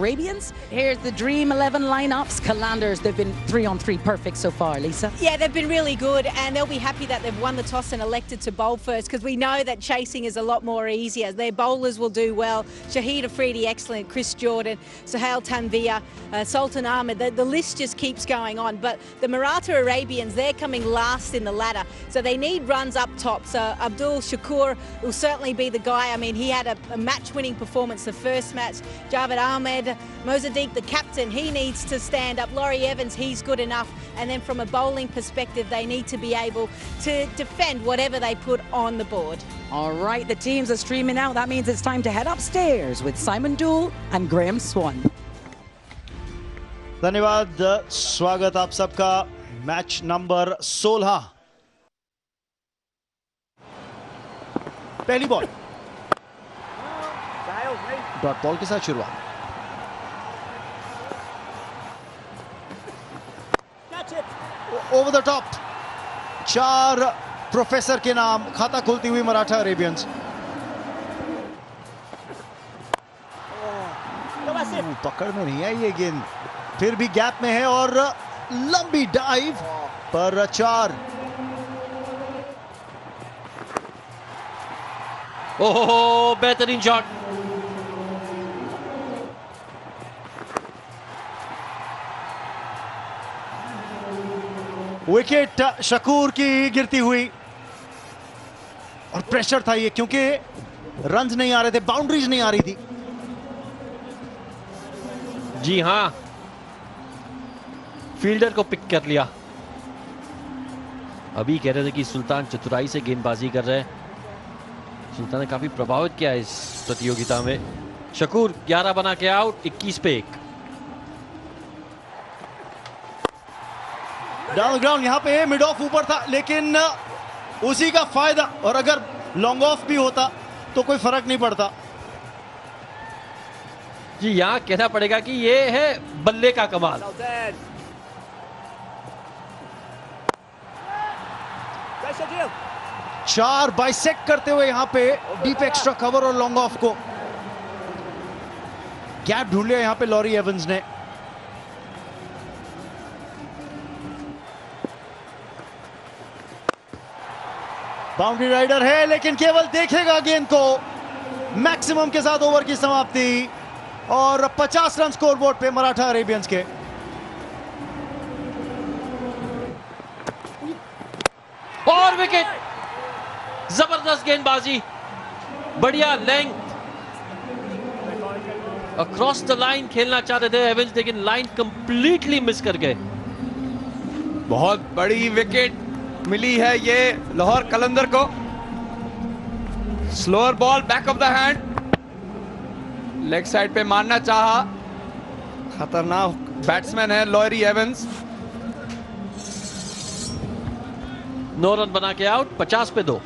Arabians. Here's the Dream 11 lineups. Calanders, they've been 3-on-3 perfect so far, Lisa. Yeah, they've been really good, and they'll be happy that they've won the toss and elected to bowl first, because we know that chasing is a lot more easier. Their bowlers will do well. Shahid Afridi, excellent. Chris Jordan, Sohail Tanvir, Sultan Ahmed. The list just keeps going on. But the Maratha Arabians, they're coming last in the ladder, so they need runs up top. So Abdul Shakur will certainly be the guy. I mean, he had a match-winning performance the first match. Javed Ahmed, Mozadeep, the captain, he needs to stand up. Laurie Evans, he's good enough. And then from a bowling perspective, they need to be able to defend whatever they put on the board. All right, the teams are streaming out. That means it's time to head upstairs with Simon Doull and Graham Swan. धन्यवाद, स्वागत आप सबका match number 16। पहली ball dot ball के साथ शुरुआत। Over the top, 4 professor के नाम खाता खुलती हुई मराठा अरेबियंस। पकड़ में नहीं आई ये गेंद, फिर भी गैप में है और लंबी डाइव पर 4। ओहो, बेहतरीन शॉट। विकेट शकूर की गिरती हुई, और प्रेशर था ये क्योंकि रन्स नहीं आ रहे थे, बाउंड्रीज नहीं आ रही थी। जी हां, फील्डर को पिक कर लिया। अभी कह रहे थे कि सुल्तान चतुराई से गेंदबाजी कर रहे हैं। सुल्तान ने काफी प्रभावित किया इस प्रतियोगिता में। शकूर 11 बना के आउट, 21 पे 1। डाउन ग्राउंड, यहां पे मिड ऑफ ऊपर था, लेकिन उसी का फायदा, और अगर लॉन्ग ऑफ भी होता तो कोई फर्क नहीं पड़ता। जी, यहां कहना पड़ेगा कि ये है बल्ले का कमाल। चार बाइसेक्ट करते हुए यहां पे डीप एक्स्ट्रा कवर और लॉन्ग ऑफ को गैप ढूंढ लिया यहां पे लॉरी एवंस ने। बाउंड्री राइडर है, लेकिन केवल देखेगा गेंद को। मैक्सिमम के साथ ओवर की समाप्ति और 50 रन स्कोरबोर्ड पे मराठा अरेबियंस के। और विकेट, जबरदस्त गेंदबाजी, बढ़िया लेंथ, अक्रॉस द लाइन खेलना चाहते थे एवंस, लेकिन लाइन कंप्लीटली मिस कर गए। बहुत बड़ी विकेट मिली है ये लाहौर कलंदर को। Slower ball back of the hand, leg side पे मारना चाहा, खतरनाक बैट्समैन है लॉरी एवंस। 9 रन बना के आउट, 50 पे 2।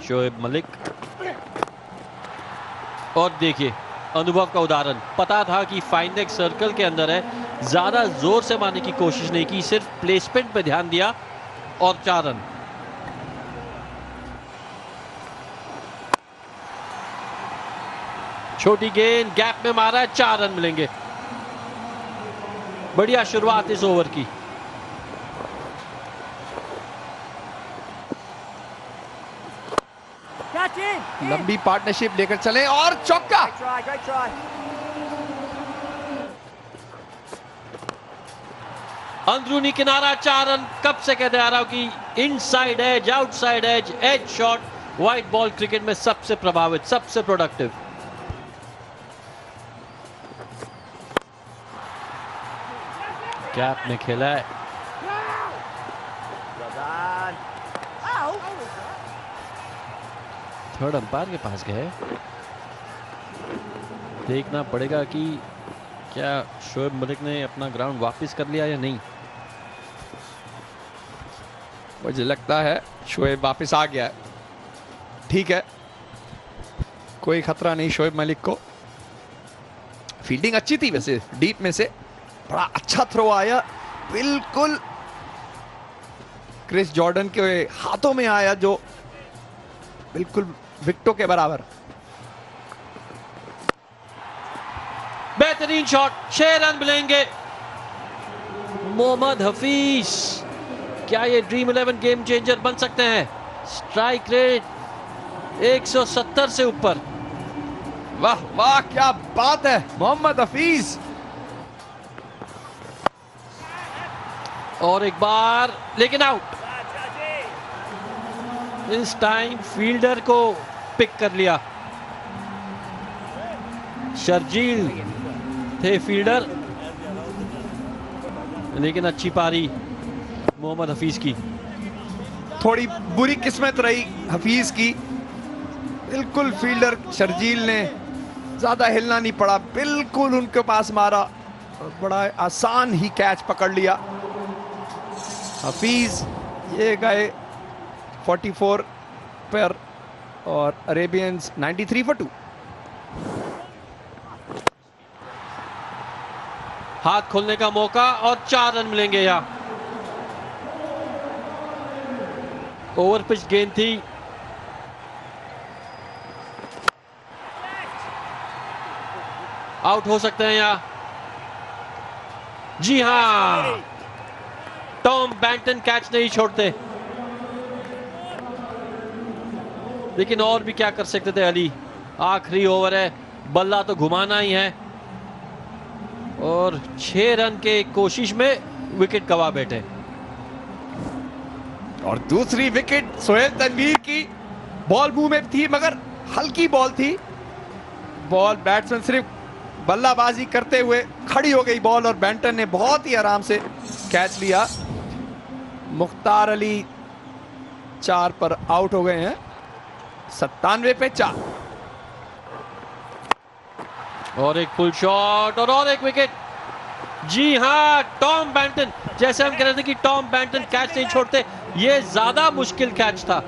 शोएब मलिक, और देखिए अनुभव का उदाहरण। पता था कि फाइनल सर्कल के अंदर है, ज्यादा जोर से मारने की कोशिश नहीं की, सिर्फ प्लेसमेंट पे ध्यान दिया और 4 रन। छोटी गेंद गैप में मारा है, 4 रन मिलेंगे। बढ़िया शुरुआत इस ओवर की। लंबी पार्टनरशिप लेकर चले और चौका। अंदरूनी किनारा, 4 रन। कब से कहते आ रहा हूं कि inside edge, outside edge, edge shot white ball cricket में सबसे प्रभावित, सबसे प्रोडक्टिव। गैप में खेला है, थर्ड अंपायर के पास गए। देखना पड़ेगा कि क्या शोएब मलिक ने अपना ग्राउंड वापस कर लिया या नहीं। मुझे लगता है शोएब वापस आ गया है। ठीक है, कोई खतरा नहीं शोएब मलिक को। फील्डिंग अच्छी थी वैसे, डीप में से बड़ा अच्छा थ्रो आया, बिल्कुल क्रिस जॉर्डन के हाथों में आया, जो बिल्कुल विकेटों के बराबर। बेहतरीन शॉट, 6 रन मिलेंगे मोहम्मद हफीज। क्या ये ड्रीम 11 गेम चेंजर बन सकते हैं? स्ट्राइक रेट 170 से ऊपर। वाह वाह, क्या बात है मोहम्मद हफीज। और एक बार, लेकिन आउट। इस टाइम फील्डर को पिक कर लिया। शर्जील थे फील्डर, लेकिन अच्छी पारी मोहम्मद हफीज की। थोड़ी बुरी किस्मत रही हफीज की, बिल्कुल फील्डर शर्जील ने ज्यादा हिलना नहीं पड़ा, बिल्कुल उनके पास मारा और बड़ा आसान ही कैच पकड़ लिया हफीज। ये गए 44 पर और अरेबियंस 93 for 2। हाथ खोलने का मौका और 4 रन मिलेंगे यहां। ओवर पिच गेंद थी, आउट हो सकते हैं यहां। जी हां, टॉम बैंटन कैच नहीं छोड़ते, लेकिन और भी क्या कर सकते थे अली। आखिरी ओवर है, बल्ला तो घुमाना ही है और 6 रन के कोशिश में विकेट गवा बैठे। और दूसरी विकेट सोहेल तनवीर की। बॉल मुंह में थी मगर हल्की बॉल थी, बॉल बैट्समैन सिर्फ बल्लाबाजी करते हुए खड़ी हो गई बॉल और बैंटन ने बहुत ही आराम से कैच लिया। मुख्तार अली 4 पर आउट हो गए हैं, 97 पे 4। और एक फुल शॉट और एक विकेट। जी हां, टॉम बैंटन, जैसे हम कह रहे थे कि टॉम बैंटन कैच नहीं छोड़ते, ये ज्यादा मुश्किल कैच था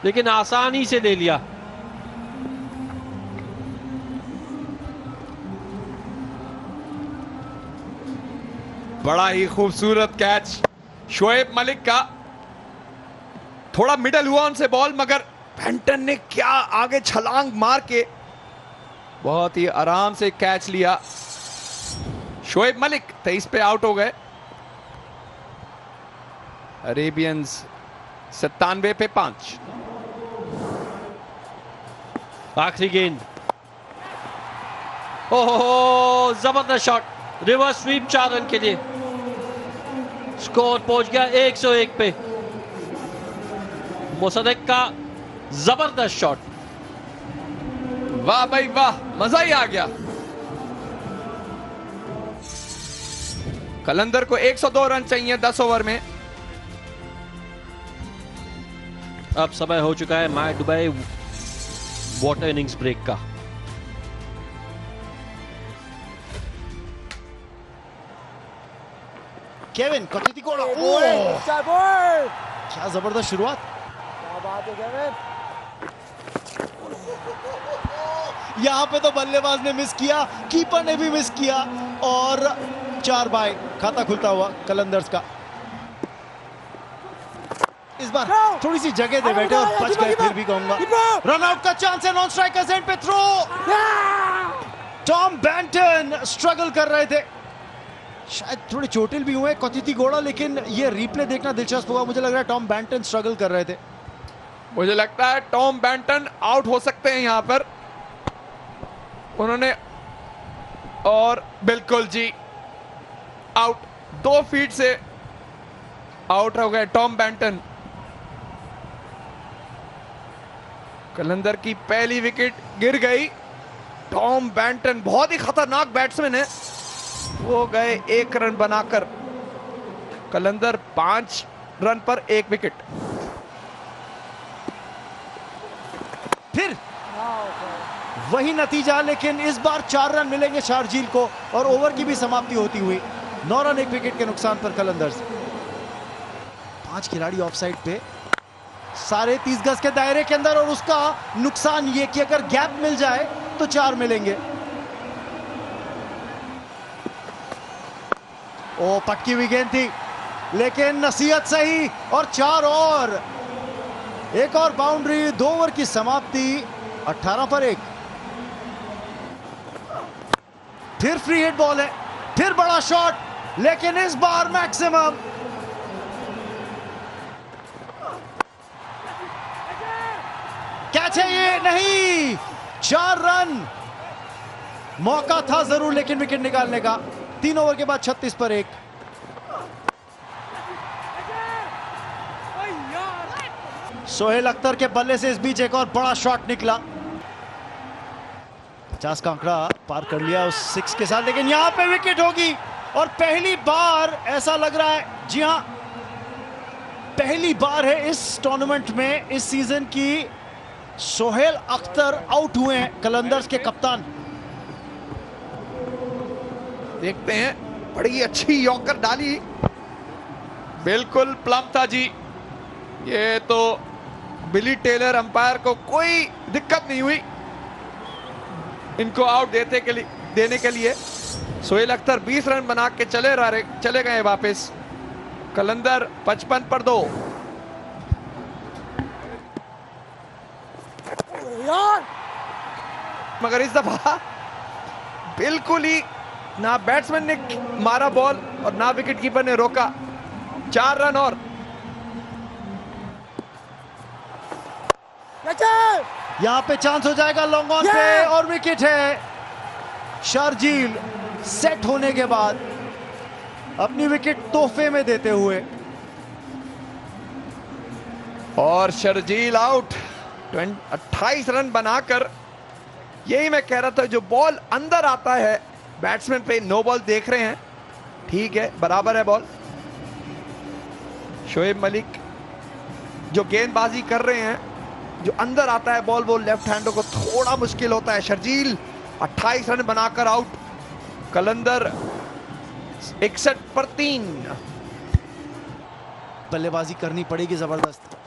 लेकिन आसानी से ले लिया। बड़ा ही खूबसूरत कैच शोएब मलिक का। थोड़ा मिडल हुआ उनसे बॉल, मगर बैंटन ने क्या आगे छलांग मार के बहुत ही आराम से कैच लिया। शोएब मलिक 23 पे आउट हो गए। अरेबियंस 97 पे 5। आखिरी गेंद, ओहो जबरदस्त शॉट, रिवर्स स्वीप 4 रन के लिए। स्कोर पहुंच गया 101 पे। मोसद्देक का जबरदस्त शॉट। वाह भाई वाह, मजा ही आ गया। कलंदर को 102 रन चाहिए 10 ओवर में। अब समय हो चुका है my Dubai water innings break का। केविन कतीतीकोड़ा, क्या जबरदस्त शुरुआत। यहां पे तो बल्लेबाज ने मिस किया, कीपर ने भी मिस किया और 4 बाय खाता खुलता हुआ कलंदर्स का। इस बार थोड़ी सी जगह दे बैठे और बच गए, फिर भी कहूंगा। रन आउट का चांस है, नॉन स्ट्राइकर्स एंड पे थ्रो। टॉम बैंटन स्ट्रगल कर रहे थे, शायद थोड़े चोटिल भी हुए कतीतीकोड़ा, लेकिन ये रिप्ले देखना दिलचस्प होगा। मुझे लग रहा है टॉम बैंटन स्ट्रगल कर रहे थे। मुझे लगता है टॉम बैंटन आउट हो सकते हैं यहां पर उन्होंने, और बिल्कुल जी आउट। 2 फीट से आउट हो गए टॉम बैंटन। कलंदर की पहली विकेट गिर गई। टॉम बैंटन बहुत ही खतरनाक बैट्समैन है, वो गए 1 रन बनाकर। कलंदर 5 रन पर 1 विकेट। फिर वही नतीजा, लेकिन इस बार 4 रन मिलेंगे शारजील को और ओवर की भी समाप्ति होती हुई 9 रन 1 विकेट के नुकसान पर कलंदर्स। 5 खिलाड़ी ऑफसाइड पे, सारे 30 गज के दायरे के अंदर, और उसका नुकसान ये कि अगर गैप मिल जाए तो 4 मिलेंगे। ओ पटकी हुई गेंद थी, लेकिन नसीहत सही और 4 और एक और बाउंड्री। 2 ओवर की समाप्ति, 18 पर 1। फिर फ्री हिट बॉल है, फिर बड़ा शॉट, लेकिन इस बार मैक्सिमम। कैच है ये, नहीं। 4 रन, मौका था जरूर लेकिन विकेट निकालने का। 3 ओवर के बाद 36 पर 1। सोहेल अख्तर के बल्ले से इस बीच एक और बड़ा शॉट निकला। 50 का आंकड़ा पार कर लिया उस 6 के साथ, लेकिन यहां पे विकेट होगी। और पहली बार ऐसा लग रहा है, जी हां, पहली बार है इस टूर्नामेंट में, इस सीजन की, सोहेल अख्तर आउट हुए हैं, कलंदर्स के कप्तान। देखते हैं, बड़ी अच्छी यॉर्कर डाली, बिल्कुल प्लम था जी। ये तो बिली टेलर अंपायर को कोई दिक्कत नहीं हुई इनको आउट देने के लिए। सोहेल अख्तर 20 रन बना के चले गए वापस। कलंदर 55 पर 2। मगर इस दफा बिल्कुल ही ना बैट्समैन ने मारा बॉल और ना विकेटकीपर ने रोका। 4 रन और यहां पे चांस हो जाएगा लॉन्ग ऑन पे, और विकेट है। शारजील सेट होने के बाद अपनी विकेट तोहफे में देते हुए, और शर्जील आउट। 28 रन बनाकर, यही मैं कह रहा था, जो बॉल अंदर आता है बैट्समैन पे, नो बॉल देख रहे हैं, ठीक है, बराबर है बॉल। शोएब मलिक जो गेंदबाजी कर रहे हैं, जो अंदर आता है बॉल, वो लेफ्ट हैंडर को थोड़ा मुश्किल होता है। शर्जील 28 रन बनाकर आउट। कलंदर 61 पर 3। बल्लेबाजी करनी पड़ेगी जबरदस्त।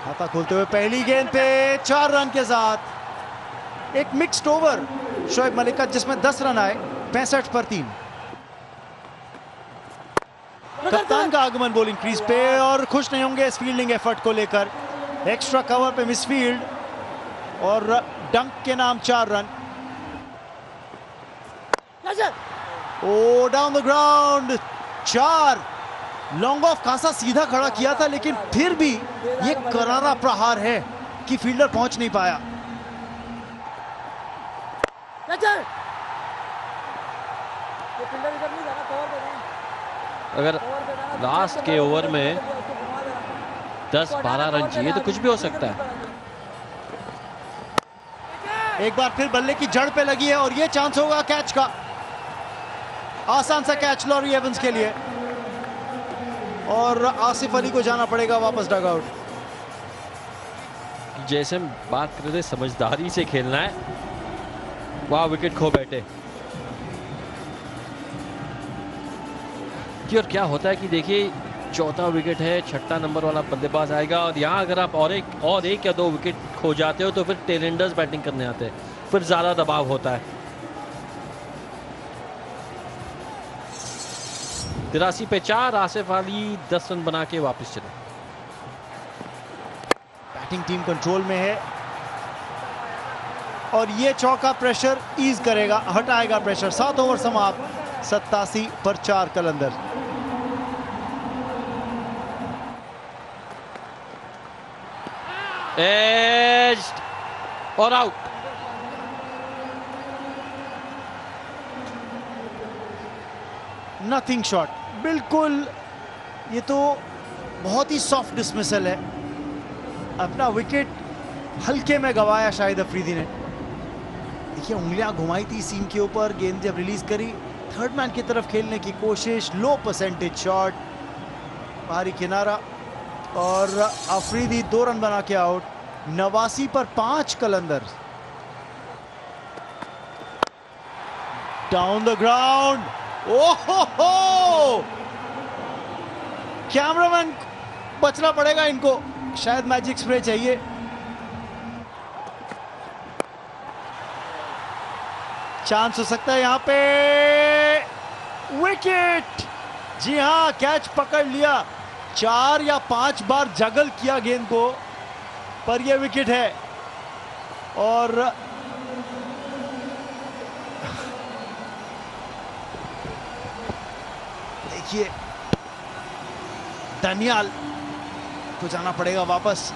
खाता खोलते हुए पहली गेंद पे 4 रन के साथ एक मिक्स्ड ओवर शोएब मलिक का, जिसमें 10 रन आए। 65 पर 3। कप्तान का आगमन बॉलिंग क्रीज पे, और खुश नहीं होंगे इस फील्डिंग एफर्ट को लेकर। एक्स्ट्रा कवर पे मिसफील्ड और डंक के नाम 4 run. Oh down the ground, 4। Long off खासा सीधा खड़ा किया था, लेकिन फिर भी ये करारा प्रहार है कि फील्डर पहुंच नहीं पाया। अगर लास्ट के ओवर में 10-12 रन चाहिए तो कुछ भी हो सकता है। एक बार फिर बल्ले की जड़ पे लगी है, और ये चांस होगा कैच का। आसान सा कैच लॉरी एवंस के लिए, और आसिफ अली को जाना पड़ेगा वापस डग आउट। जैसे हम बात कर रहे थे, समझदारी से खेलना है। वाह, विकेट खो बैठे। और क्या होता है कि देखिए, चौथा विकेट है, 6ठा नंबर वाला बल्लेबाज आएगा, और यहाँ अगर आप और एक या 2 विकेट खो जाते हो तो फिर टेलेंडर्स बैटिंग करने आते हैं, फिर ज्यादा दबाव होता है। 83 पे 4। आसिफ अली 10 रन बना के वापस चले। बैटिंग टीम कंट्रोल में है, और ये चौका प्रेशर ईज करेगा, हटाएगा प्रेशर। 7 ओवर समाप्त। 87 पर 4 कलंदर। एज्ड और आउट। नथिंग शॉट, बिल्कुल। ये तो बहुत ही सॉफ्ट डिसमिसल है। अपना विकेट हल्के में गवाया शाहिद अफरीदी ने। देखिए, उंगलियां घुमाई थी सीम के ऊपर, गेंद जब रिलीज करी, थर्ड मैन की तरफ खेलने की कोशिश, लो परसेंटेज शॉट, बाहरी किनारा, और अफरीदी 2 रन बना के आउट। 89 पर 5 कलंदर। डाउन द ग्राउंड, ओहो, कैमरामैन बचना पड़ेगा इनको, शायद मैजिक स्प्रे चाहिए। चांस हो सकता है यहां पे, विकेट। जी हां, कैच पकड़ लिया। 4 या 5 बार जगल किया गेंद को, पर यह विकेट है। और देखिए दानियाल को जाना पड़ेगा वापस।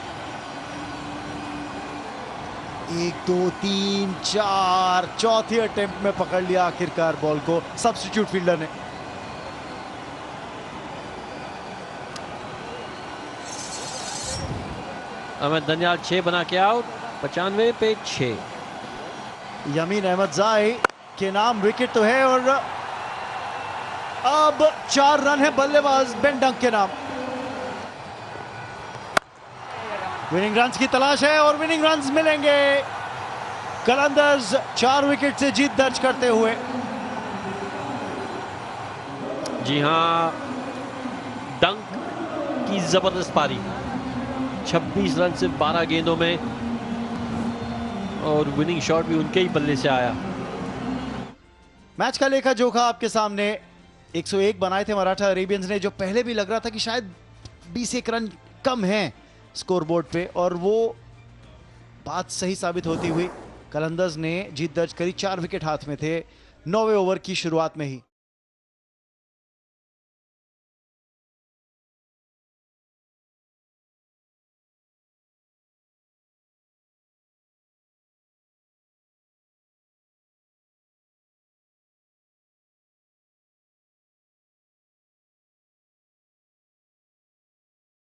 1 2 3 4 चौथी अटेम्प्ट में पकड़ लिया आखिरकार बॉल को सब्स्टिट्यूट फील्डर ने। अहमद दनियाल 6 बना के आउट, 95 पे 6। यमीन अहमदजाई के नाम विकेट तो है और अब 4 रन है बल्लेबाज बेन डंक के नाम। विनिंग रन्स की तलाश है और विनिंग रन्स मिलेंगे। कलंदर्स 4 विकेट से जीत दर्ज करते हुए। जी हां, डंक की जबरदस्त पारी, 26 रन सिर्फ 12 गेंदों में और विनिंग शॉट भी उनके ही बल्ले से आया। मैच का लेखा जोखा आपके सामने। 101 बनाए थे मराठा अरेबियंस ने, जो पहले भी लग रहा था कि शायद 21 रन कम हैं स्कोरबोर्ड पे, और वो बात सही साबित होती हुई। कलंदर्स ने जीत दर्ज करी, 4 विकेट हाथ में थे 9वें ओवर की शुरुआत में ही।